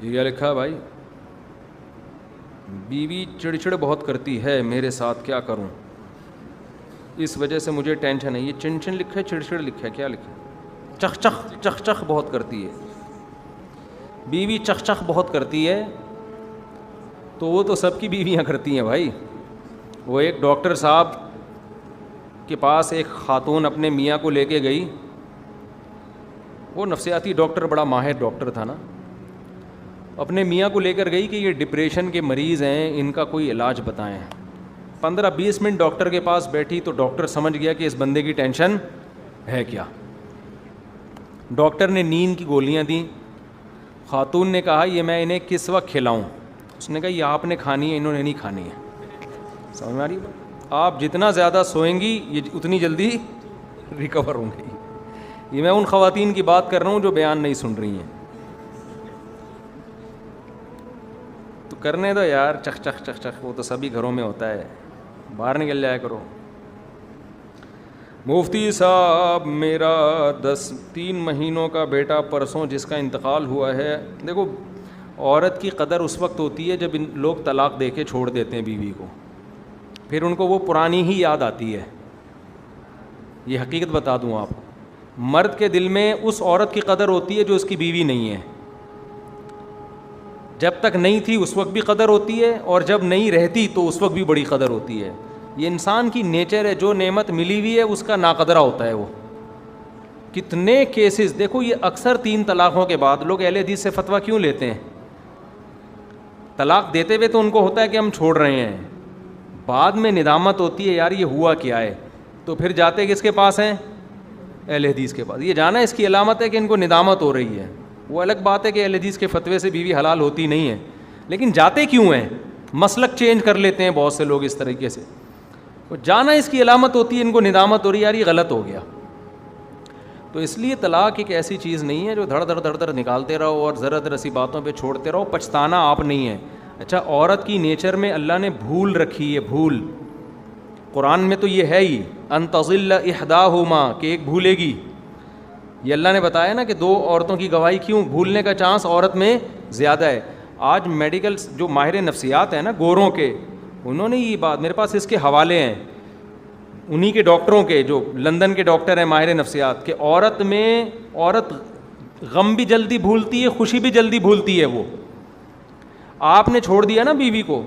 یہ کیا لکھا ہے بھائی؟ بیوی چڑچڑ بہت کرتی ہے میرے ساتھ، کیا کروں؟ اس وجہ سے مجھے ٹینشن ہے. یہ چنچن لکھا ہے چڑچڑ لکھا ہے، کیا لکھا ہے؟ چخ چخ چخ چخ بہت کرتی ہے. بیوی چخ چخ بہت کرتی ہے تو وہ تو سب کی بیویاں کرتی ہیں بھائی. وہ ایک ڈاکٹر صاحب کے پاس ایک خاتون اپنے میاں کو لے کے گئی. وہ نفسیاتی ڈاکٹر بڑا ماہر ڈاکٹر تھا نا. اپنے میاں کو لے کر گئی کہ یہ ڈپریشن کے مریض ہیں، ان کا کوئی علاج بتائیں. 15-20 منٹ ڈاکٹر کے پاس بیٹھی تو ڈاکٹر سمجھ گیا کہ اس بندے کی ٹینشن ہے کیا. ڈاکٹر نے نیند کی گولیاں دیں. خاتون نے کہا یہ میں انہیں کس وقت کھلاؤں؟ اس نے کہا یہ آپ نے کھانی ہے، انہوں نے نہیں کھانی ہے. سمجھ میں آ رہی ہے؟ آپ جتنا زیادہ سوئیں گی یہ اتنی جلدی ریکور ہوں گی. یہ میں ان خواتین کی بات کر رہا ہوں جو بیان نہیں سن رہی ہیں. تو کرنے دو یار، چخ چخ چخ چخ، وہ تو سبھی گھروں میں ہوتا ہے، باہر نکل جایا کرو. مفتی صاحب میرا 3 مہینوں کا بیٹا پرسوں جس کا انتقال ہوا ہے. دیکھو عورت کی قدر اس وقت ہوتی ہے جب لوگ طلاق دے کے چھوڑ دیتے ہیں بیوی کو، پھر ان کو وہ پرانی ہی یاد آتی ہے. یہ حقیقت بتا دوں آپ کو، مرد کے دل میں اس عورت کی قدر ہوتی ہے جو اس کی بیوی نہیں ہے. جب تک نہیں تھی اس وقت بھی قدر ہوتی ہے، اور جب نہیں رہتی تو اس وقت بھی بڑی قدر ہوتی ہے. یہ انسان کی نیچر ہے، جو نعمت ملی ہوئی ہے اس کا ناقدرہ ہوتا ہے. وہ کتنے کیسز دیکھو، یہ اکثر 3 طلاقوں کے بعد لوگ اہل حدیث سے فتویٰ کیوں لیتے ہیں؟ طلاق دیتے ہوئے تو ان کو ہوتا ہے کہ ہم چھوڑ رہے ہیں، بعد میں ندامت ہوتی ہے یار یہ ہوا کیا ہے. تو پھر جاتے کس کے پاس ہیں؟ اہل حدیث کے پاس. یہ جانا اس کی علامت ہے کہ ان کو ندامت ہو رہی ہے. وہ الگ بات ہے کہ اہل حدیث کے فتوے سے بیوی حلال ہوتی نہیں ہے، لیکن جاتے کیوں ہیں؟ مسلک چینج کر لیتے ہیں بہت سے لوگ اس طریقے سے. وہ جانا اس کی علامت ہوتی ہے، ان کو ندامت ہو رہی ہے یار یہ غلط ہو گیا. تو اس لیے طلاق ایک ایسی چیز نہیں ہے جو دھڑ دھڑ دھڑ دھڑ نکالتے رہو اور ذرا ذرا سی باتوں پہ چھوڑتے رہو. پچھتانا آپ نہیں ہے. اچھا عورت کی نیچر میں اللہ نے بھول رکھی ہے، بھول. قرآن میں تو یہ ہے ہی ان تضل احداہما، کہ ایک بھولے گی. یہ اللہ نے بتایا نا کہ 2 عورتوں کی گواہی کیوں، بھولنے کا چانس عورت میں زیادہ ہے. آج میڈیکل جو ماہر نفسیات ہیں نا گوروں کے، انہوں نے یہ بات، میرے پاس اس کے حوالے ہیں انہی کے ڈاکٹروں کے جو لندن کے ڈاکٹر ہیں ماہر نفسیات، کہ عورت غم بھی جلدی بھولتی ہے، خوشی بھی جلدی بھولتی ہے. وہ آپ نے چھوڑ دیا نا بیوی کو،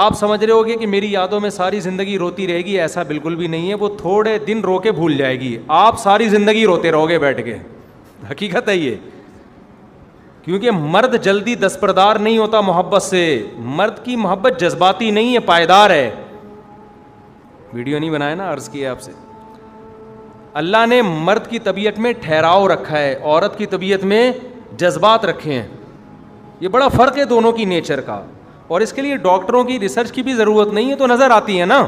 آپ سمجھ رہے ہوگے کہ میری یادوں میں ساری زندگی روتی رہے گی، ایسا بالکل بھی نہیں ہے. وہ تھوڑے دن رو کے بھول جائے گی، آپ ساری زندگی روتے رہو گے بیٹھ کے. حقیقت ہے یہ. کیونکہ مرد جلدی دستبردار نہیں ہوتا محبت سے. مرد کی محبت جذباتی نہیں ہے، پائیدار ہے. ویڈیو نہیں بنایا نا، عرض کیا آپ سے. اللہ نے مرد کی طبیعت میں ٹھہراؤ رکھا ہے، عورت کی طبیعت میں جذبات رکھے ہیں. یہ بڑا فرق ہے دونوں کی نیچر کا. اور اس کے لیے ڈاکٹروں کی ریسرچ کی بھی ضرورت نہیں ہے، تو نظر آتی ہے نا.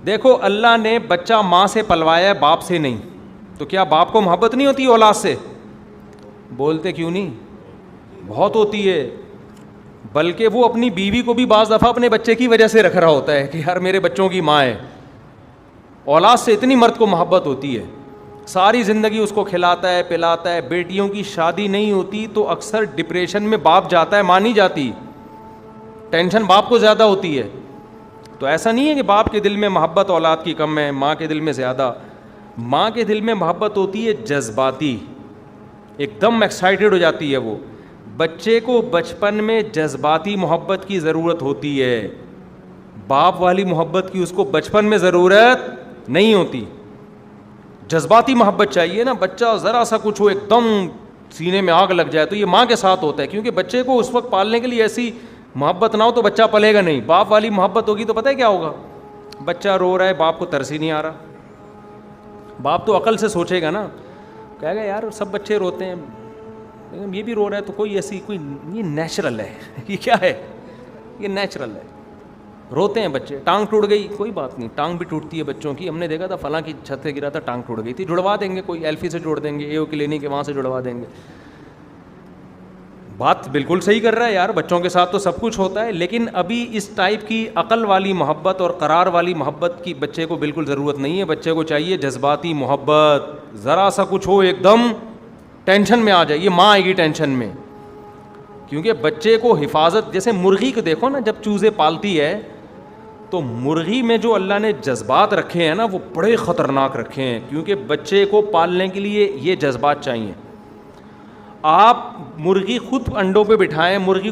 دیکھو اللہ نے بچہ ماں سے پلوایا ہے، باپ سے نہیں. تو کیا باپ کو محبت نہیں ہوتی اولاد سے؟ بولتے کیوں نہیں؟ بہت ہوتی ہے. بلکہ وہ اپنی بیوی کو بھی بعض دفعہ اپنے بچے کی وجہ سے رکھ رہا ہوتا ہے کہ یار میرے بچوں کی ماں ہے. اولاد سے اتنی مرد کو محبت ہوتی ہے، ساری زندگی اس کو کھلاتا ہے پلاتا ہے. بیٹیوں کی شادی نہیں ہوتی تو اکثر ڈپریشن میں باپ جاتا ہے، ماں نہیں جاتی. ٹینشن باپ کو زیادہ ہوتی ہے. تو ایسا نہیں ہے کہ باپ کے دل میں محبت اولاد کی کم ہے، ماں کے دل میں زیادہ. ماں کے دل میں محبت ہوتی ہے جذباتی، ایک دم ایکسائٹیڈ ہو جاتی ہے وہ. بچے کو بچپن میں جذباتی محبت کی ضرورت ہوتی ہے، باپ والی محبت کی اس کو بچپن میں ضرورت نہیں ہوتی. جذباتی محبت چاہیے نا. بچہ ذرا سا کچھ ہو ایک دم سینے میں آگ لگ جائے، تو یہ ماں کے ساتھ ہوتا ہے. کیونکہ بچے کو اس وقت پالنے کے لیے ایسی محبت نہ ہو تو بچہ پلے گا نہیں. باپ والی محبت ہوگی تو پتہ ہے کیا ہوگا؟ بچہ رو رہا ہے، باپ کو ترس ہی نہیں آ رہا. باپ تو عقل سے سوچے گا نا، کہے گا یار سب بچے روتے ہیں، یہ بھی رو رہا ہے تو کوئی ایسی کوئی، یہ نیچرل ہے. یہ کیا ہے؟ یہ نیچرل ہے. روتے ہیں بچے. ٹانگ ٹوٹ گئی، کوئی بات نہیں، ٹانگ بھی ٹوٹتی ہے بچوں کی. ہم نے دیکھا تھا فلاں کی چھت سے گرا تھا، ٹانگ ٹوٹ گئی تھی، جڑوا دیں گے، کوئی ایلفی سے جوڑ دیں گے، ایو کلینک کے وہاں سے جڑوا دیں گے. بات بالکل صحیح کر رہا ہے یار، بچوں کے ساتھ تو سب کچھ ہوتا ہے. لیکن ابھی اس ٹائپ کی عقل والی محبت اور قرار والی محبت کی بچے کو بالکل ضرورت نہیں ہے. بچے کو چاہیے جذباتی محبت. ذرا سا کچھ ہو ایک دم ٹینشن میں آ جائے, یہ ماں آئے گی ٹینشن میں, کیونکہ بچے کو حفاظت, جیسے مرغی کو دیکھو نا, جب چوزے پالتی ہے تو مرغی میں جو اللہ نے جذبات رکھے ہیں نا وہ بڑے خطرناک رکھے ہیں, کیونکہ بچے کو پالنے کے لیے یہ جذبات چاہیے. آپ مرغی خود انڈوں پہ بٹھائیں, مرغی